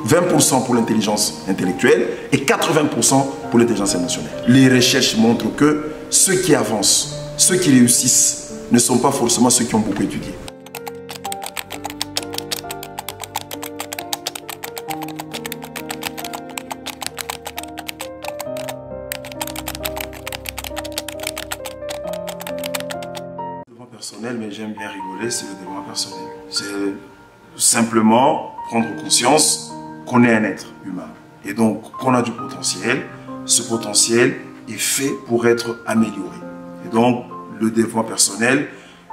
20% pour l'intelligence intellectuelle et 80% pour l'intelligence émotionnelle. Les recherches montrent que ceux qui avancent, ceux qui réussissent, ne sont pas forcément ceux qui ont beaucoup étudié. Personnel, mais j'aime bien rigoler, c'est le développement personnel. C'est simplement prendre conscience qu'on est un être humain et donc qu'on a du potentiel. Ce potentiel est fait pour être amélioré. Et donc, le développement personnel,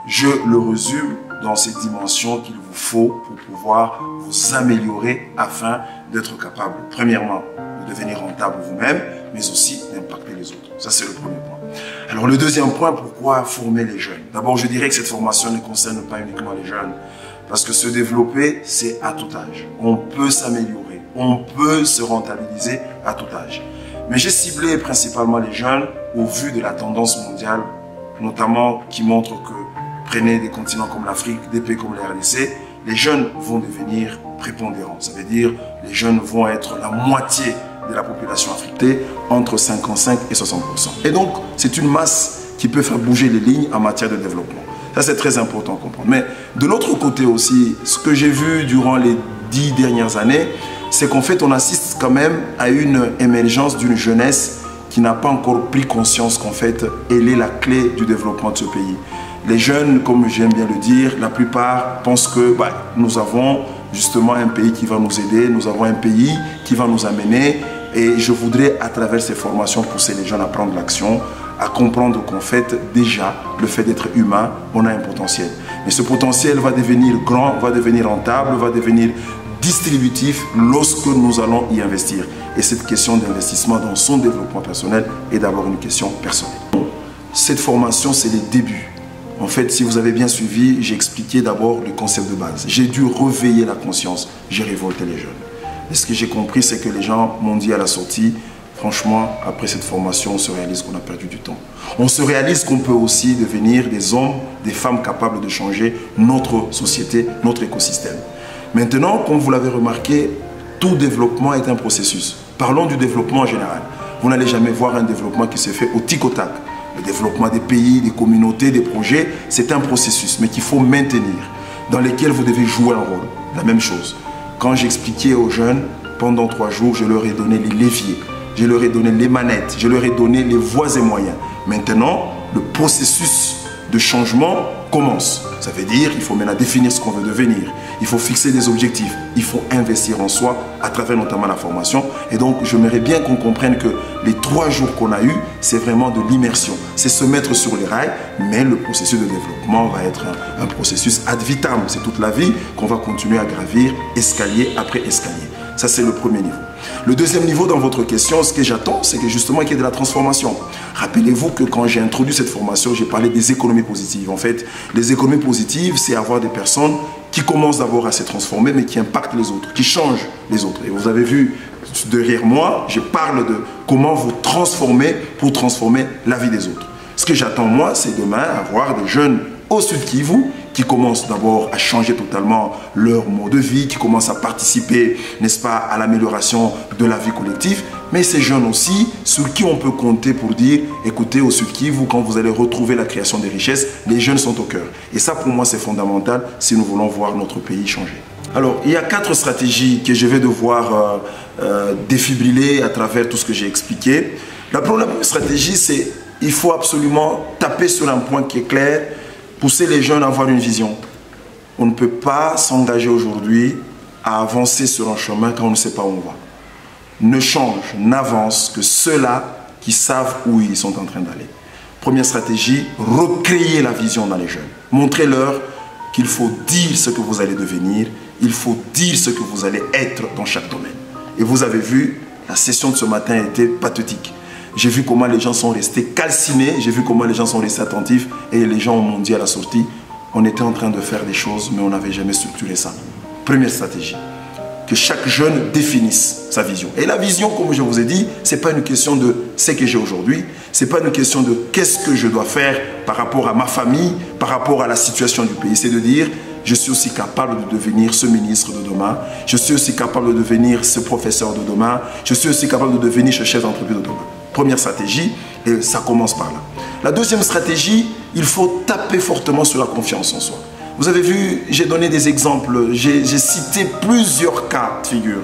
je le résume dans ces dimensions qu'il vous faut pour pouvoir vous améliorer afin d'être capable, premièrement, de devenir rentable vous-même, mais aussi d'impacter les autres. Ça, c'est le premier point. Alors, le deuxième point, pourquoi former les jeunes? D'abord, je dirais que cette formation ne concerne pas uniquement les jeunes, parce que se développer, c'est à tout âge. On peut s'améliorer, on peut se rentabiliser à tout âge. Mais j'ai ciblé principalement les jeunes au vu de la tendance mondiale, notamment qui montre que, prenez des continents comme l'Afrique, des pays comme la RDC, les jeunes vont devenir prépondérants. Ça veut dire les jeunes vont être la moitié de la population africaine, entre 55 et 60%. Et donc, c'est une masse qui peut faire bouger les lignes en matière de développement. Ça, c'est très important à comprendre. Mais de l'autre côté aussi, ce que j'ai vu durant les 10 dernières années, c'est qu'en fait, on assiste quand même à une émergence d'une jeunesse qui n'a pas encore pris conscience qu'en fait, elle est la clé du développement de ce pays. Les jeunes, comme j'aime bien le dire, la plupart pensent que nous avons justement un pays qui va nous aider, nous avons un pays qui va nous amener. Et je voudrais, à travers ces formations, pousser les jeunes à prendre l'action, à comprendre qu'en fait, déjà, le fait d'être humain, on a un potentiel. Mais ce potentiel va devenir grand, va devenir rentable, va devenir distributif lorsque nous allons y investir. Et cette question d'investissement dans son développement personnel est d'abord une question personnelle. Cette formation, c'est les débuts. En fait, si vous avez bien suivi, j'ai expliqué d'abord le concept de base. J'ai dû réveiller la conscience, j'ai révolté les jeunes. Et ce que j'ai compris, c'est que les gens m'ont dit à la sortie, franchement, après cette formation, on se réalise qu'on a perdu du temps. On se réalise qu'on peut aussi devenir des hommes, des femmes capables de changer notre société, notre écosystème. Maintenant, comme vous l'avez remarqué, tout développement est un processus. Parlons du développement en général. Vous n'allez jamais voir un développement qui se fait au tic au tac. Le développement des pays, des communautés, des projets, c'est un processus, mais qu'il faut maintenir, dans lequel vous devez jouer un rôle. La même chose. Quand j'expliquais aux jeunes, pendant 3 jours, je leur ai donné les leviers, je leur ai donné les manettes, je leur ai donné les voies et moyens. Maintenant, le processus de changement commence. Ça veut dire qu'il faut maintenant définir ce qu'on veut devenir. Il faut fixer des objectifs. Il faut investir en soi à travers notamment la formation. Et donc, j'aimerais bien qu'on comprenne que les 3 jours qu'on a eus, c'est vraiment de l'immersion. C'est se mettre sur les rails, mais le processus de développement va être un processus ad vitam. C'est toute la vie qu'on va continuer à gravir escalier après escalier. Ça, c'est le premier niveau. Le deuxième niveau dans votre question, ce que j'attends, c'est que justement qu'il y ait de la transformation. Rappelez-vous que quand j'ai introduit cette formation, j'ai parlé des économies positives. En fait, les économies positives, c'est avoir des personnes qui commencent d'abord à se transformer, mais qui impactent les autres, qui changent les autres. Et vous avez vu derrière moi, je parle de comment vous transformer pour transformer la vie des autres. Ce que j'attends, moi, c'est demain avoir des jeunes au Sud Kivu qui commencent d'abord à changer totalement leur mode de vie, qui commencent à participer, n'est-ce pas, à l'amélioration de la vie collective. Mais ces jeunes aussi, sur qui on peut compter pour dire, écoutez, au Sud Kivu, quand vous allez retrouver la création des richesses, les jeunes sont au cœur. Et ça, pour moi, c'est fondamental si nous voulons voir notre pays changer. Alors, il y a 4 stratégies que je vais devoir défibriller à travers tout ce que j'ai expliqué. La première stratégie, c'est il faut absolument taper sur un point qui est clair, pousser les jeunes à avoir une vision. On ne peut pas s'engager aujourd'hui à avancer sur un chemin quand on ne sait pas où on va. Ne change, n'avance que ceux-là qui savent où ils sont en train d'aller. Première stratégie, recréer la vision dans les jeunes. Montrez-leur qu'il faut dire ce que vous allez devenir, il faut dire ce que vous allez être dans chaque domaine. Et vous avez vu, la session de ce matin était pathétique. J'ai vu comment les gens sont restés calcinés, j'ai vu comment les gens sont restés attentifs et les gens m'ont dit à la sortie, on était en train de faire des choses mais on n'avait jamais structuré ça. Première stratégie, que chaque jeune définisse sa vision. Et la vision, comme je vous ai dit, ce n'est pas une question de ce que j'ai aujourd'hui, ce n'est pas une question de qu'est-ce que je dois faire par rapport à ma famille, par rapport à la situation du pays. C'est de dire, je suis aussi capable de devenir ce ministre de demain, je suis aussi capable de devenir ce professeur de demain, je suis aussi capable de devenir ce chef d'entreprise de demain. Première stratégie, et ça commence par là. La deuxième stratégie, il faut taper fortement sur la confiance en soi. Vous avez vu, j'ai donné des exemples, j'ai cité plusieurs cas de figure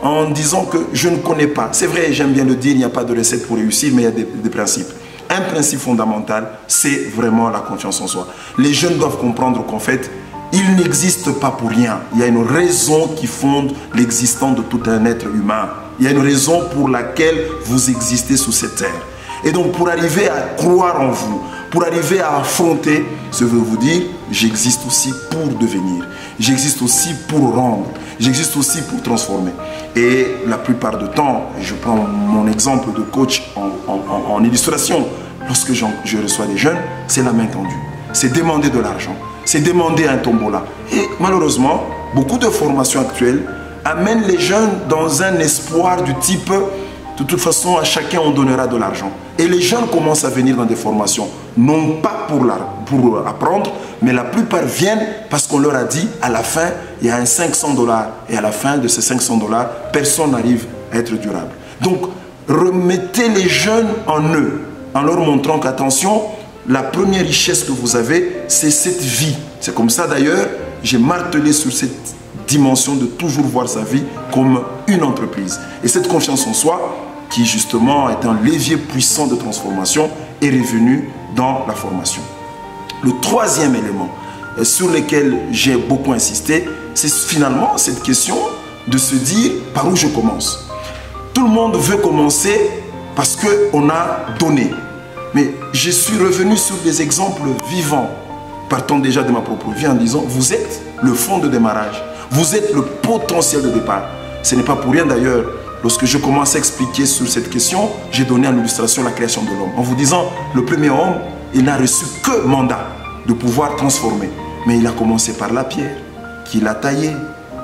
en disant que je ne connais pas. C'est vrai, j'aime bien le dire, il n'y a pas de recette pour réussir, mais il y a des principes. Un principe fondamental, c'est vraiment la confiance en soi. Les jeunes doivent comprendre qu'en fait, ils n'existent pas pour rien. Il y a une raison qui fonde l'existence de tout un être humain. Il y a une raison pour laquelle vous existez sur cette terre. Et donc, pour arriver à croire en vous, pour arriver à affronter, je veux vous dire, j'existe aussi pour devenir. J'existe aussi pour rendre. J'existe aussi pour transformer. Et la plupart du temps, je prends mon exemple de coach en illustration, lorsque je reçois des jeunes, c'est la main tendue. C'est demander de l'argent. C'est demander un tombola. Et malheureusement, beaucoup de formations actuelles amènent les jeunes dans un espoir du type de toute façon, à chacun on donnera de l'argent. Et les jeunes commencent à venir dans des formations, non pas pour apprendre, mais la plupart viennent parce qu'on leur a dit, à la fin, il y a un 500 $. Et à la fin de ces 500 $, personne n'arrive à être durable. Donc, remettez les jeunes en eux, en leur montrant qu'attention, la première richesse que vous avez, c'est cette vie. C'est comme ça d'ailleurs, j'ai martelé sur cette dimension de toujours voir sa vie comme une entreprise. Et cette confiance en soi, qui justement est un levier puissant de transformation, est revenue dans la formation. Le troisième élément sur lequel j'ai beaucoup insisté, c'est finalement cette question de se dire par où je commence. Tout le monde veut commencer parce qu'on a donné. Mais je suis revenu sur des exemples vivants, partant déjà de ma propre vie en disant, vous êtes le fond de démarrage. Vous êtes le potentiel de départ. Ce n'est pas pour rien d'ailleurs, lorsque je commence à expliquer sur cette question, j'ai donné en illustration la création de l'homme. En vous disant, le premier homme, il n'a reçu que mandat de pouvoir transformer. Mais il a commencé par la pierre, qu'il a taillée.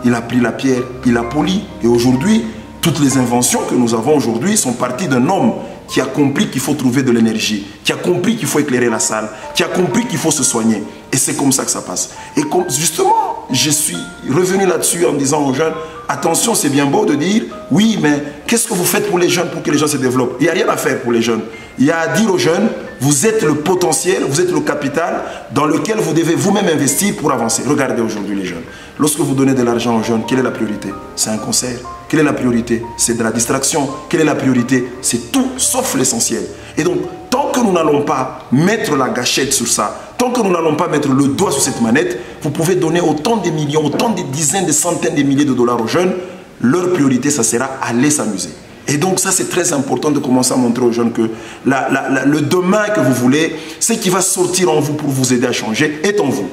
Il a pris la pierre, il a poli. Et aujourd'hui, toutes les inventions que nous avons aujourd'hui sont parties d'un homme qui a compris qu'il faut trouver de l'énergie, qui a compris qu'il faut éclairer la salle, qui a compris qu'il faut se soigner. Et c'est comme ça que ça passe. Et comme justement, je suis revenu là-dessus en disant aux jeunes, attention, c'est bien beau de dire, oui, mais qu'est-ce que vous faites pour les jeunes pour que les gens se développent? Il n'y a rien à faire pour les jeunes. Il y a à dire aux jeunes, vous êtes le potentiel, vous êtes le capital dans lequel vous devez vous-même investir pour avancer. Regardez aujourd'hui les jeunes. Lorsque vous donnez de l'argent aux jeunes, quelle est la priorité? C'est un concert. Quelle est la priorité? C'est de la distraction. Quelle est la priorité? C'est tout sauf l'essentiel. Et donc, tant que nous n'allons pas mettre la gâchette sur ça, tant que nous n'allons pas mettre le doigt sur cette manette, vous pouvez donner autant de millions, autant de dizaines, de centaines de milliers de dollars aux jeunes. Leur priorité, ça sera aller s'amuser. Et donc ça, c'est très important de commencer à montrer aux jeunes que le demain que vous voulez, ce qui va sortir en vous pour vous aider à changer, est en vous.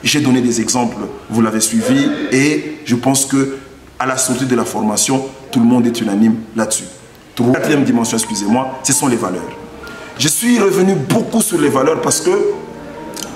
J'ai donné des exemples, vous l'avez suivi, et je pense que à la sortie de la formation, tout le monde est unanime là-dessus. Quatrième dimension, excusez-moi, ce sont les valeurs. Je suis revenu beaucoup sur les valeurs parce que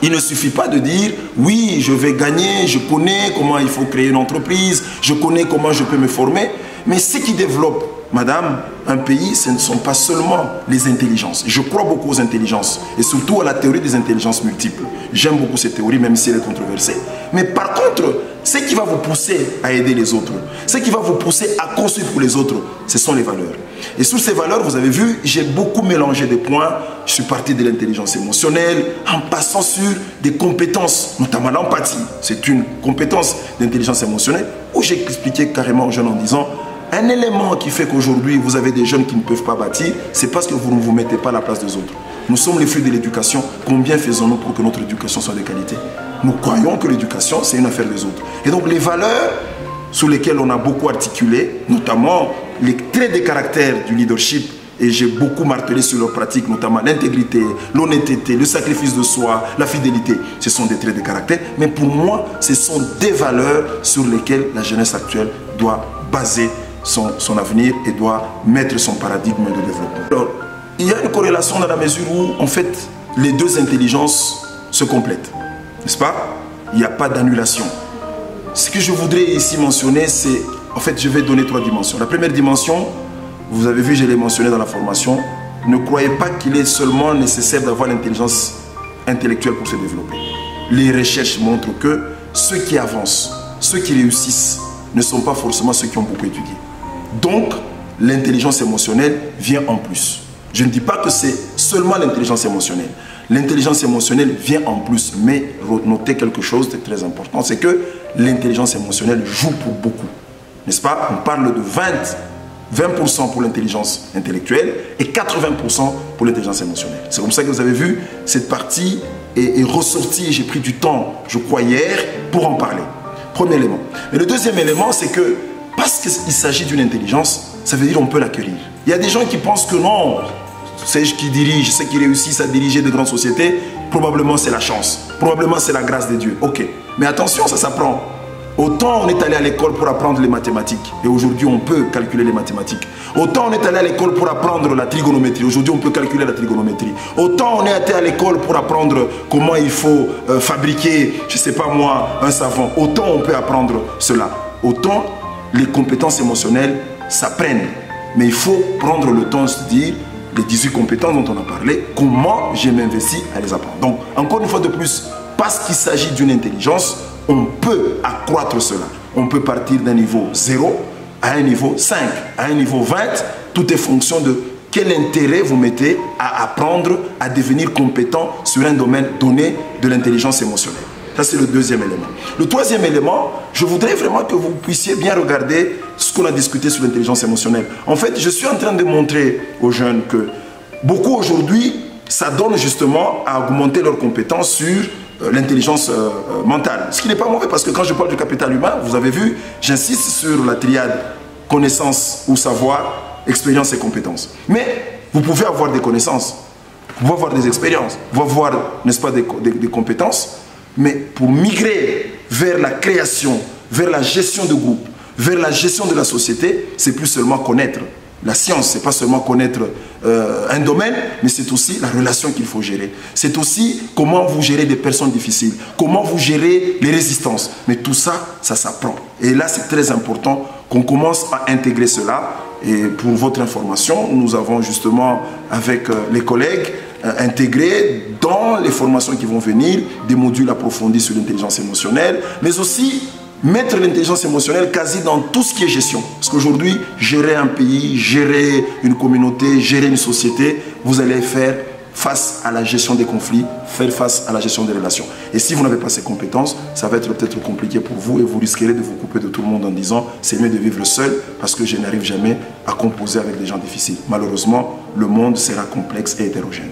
il ne suffit pas de dire, oui, je vais gagner, je connais comment il faut créer une entreprise, je connais comment je peux me former, mais ce qui développe, madame, un pays, ce ne sont pas seulement les intelligences. Je crois beaucoup aux intelligences et surtout à la théorie des intelligences multiples. J'aime beaucoup cette théorie, même si elle est controversée. Mais par contre, ce qui va vous pousser à aider les autres, ce qui va vous pousser à construire pour les autres, ce sont les valeurs. Et sur ces valeurs, vous avez vu, j'ai beaucoup mélangé des points. Je suis parti de l'intelligence émotionnelle, en passant sur des compétences, notamment l'empathie. C'est une compétence d'intelligence émotionnelle où j'ai expliqué carrément aux jeunes en disant, un élément qui fait qu'aujourd'hui, vous avez des jeunes qui ne peuvent pas bâtir, c'est parce que vous ne vous mettez pas à la place des autres. Nous sommes les fruits de l'éducation. Combien faisons-nous pour que notre éducation soit de qualité? Nous croyons que l'éducation, c'est une affaire des autres. Et donc, les valeurs sur lesquelles on a beaucoup articulé, notamment les traits de caractère du leadership, et j'ai beaucoup martelé sur leurs pratiques, notamment l'intégrité, l'honnêteté, le sacrifice de soi, la fidélité. Ce sont des traits de caractère, mais pour moi, ce sont des valeurs sur lesquelles la jeunesse actuelle doit baser son avenir et doit mettre son paradigme de développement. Alors, il y a une corrélation dans la mesure où, en fait, les deux intelligences se complètent. N'est-ce pas? Il n'y a pas d'annulation. Ce que je voudrais ici mentionner, c'est, en fait, je vais donner 3 dimensions. La première dimension, vous avez vu, je l'ai mentionné dans la formation, ne croyez pas qu'il est seulement nécessaire d'avoir l'intelligence intellectuelle pour se développer. Les recherches montrent que ceux qui avancent, ceux qui réussissent, ne sont pas forcément ceux qui ont beaucoup étudié. Donc, l'intelligence émotionnelle vient en plus. Je ne dis pas que c'est seulement l'intelligence émotionnelle. L'intelligence émotionnelle vient en plus, mais notez quelque chose de très important, c'est que l'intelligence émotionnelle joue pour beaucoup. N'est-ce pas? On parle de 20% pour l'intelligence intellectuelle et 80% pour l'intelligence émotionnelle. C'est comme ça que vous avez vu, cette partie est ressortie, j'ai pris du temps, je crois, hier, pour en parler. Premier élément. Mais le deuxième élément, c'est que parce qu'il s'agit d'une intelligence, ça veut dire qu'on peut l'acquérir. Il y a des gens qui pensent que non, c'est qui dirige, ceux qui réussissent à diriger de grandes sociétés, probablement c'est la chance, probablement c'est la grâce de Dieu. Ok, mais attention, ça s'apprend. Autant on est allé à l'école pour apprendre les mathématiques, et aujourd'hui on peut calculer les mathématiques. Autant on est allé à l'école pour apprendre la trigonométrie, aujourd'hui on peut calculer la trigonométrie. Autant on est allé à l'école pour apprendre comment il faut fabriquer, je ne sais pas moi, un savon. Autant on peut apprendre cela. Autant les compétences émotionnelles s'apprennent. Mais il faut prendre le temps de se dire, les 18 compétences dont on a parlé, comment je m'investis à les apprendre. Donc, encore une fois de plus, parce qu'il s'agit d'une intelligence, on peut accroître cela. On peut partir d'un niveau 0 à un niveau 5, à un niveau 20. Tout est fonction de quel intérêt vous mettez à apprendre, à devenir compétent sur un domaine donné de l'intelligence émotionnelle. Ça, c'est le deuxième élément. Le troisième élément, je voudrais vraiment que vous puissiez bien regarder ce qu'on a discuté sur l'intelligence émotionnelle. En fait, je suis en train de montrer aux jeunes que beaucoup aujourd'hui, ça donne justement à augmenter leurs compétences sur l'intelligence mentale. Ce qui n'est pas mauvais parce que quand je parle du capital humain, vous avez vu, j'insiste sur la triade connaissance ou savoir, expérience et compétences. Mais vous pouvez avoir des connaissances, vous pouvez avoir des expériences, vous pouvez avoir, n'est-ce pas, des compétences. Mais pour migrer vers la création, vers la gestion de groupe, vers la gestion de la société, c'est plus seulement connaître la science, c'est pas seulement connaître un domaine, mais c'est aussi la relation qu'il faut gérer. C'est aussi comment vous gérez des personnes difficiles, comment vous gérez les résistances. Mais tout ça, ça s'apprend. Et là, c'est très important qu'on commence à intégrer cela. Et pour votre information, nous avons justement, avec les collègues, intégré dans les formations qui vont venir des modules approfondis sur l'intelligence émotionnelle, mais aussi mettre l'intelligence émotionnelle quasi dans tout ce qui est gestion. Parce qu'aujourd'hui, gérer un pays, gérer une communauté, gérer une société, vous allez faire face à la gestion des conflits, faire face à la gestion des relations. Et si vous n'avez pas ces compétences, ça va être peut-être compliqué pour vous et vous risquerez de vous couper de tout le monde en disant c'est mieux de vivre seul parce que je n'arrive jamais à composer avec des gens difficiles. Malheureusement, le monde sera complexe et hétérogène.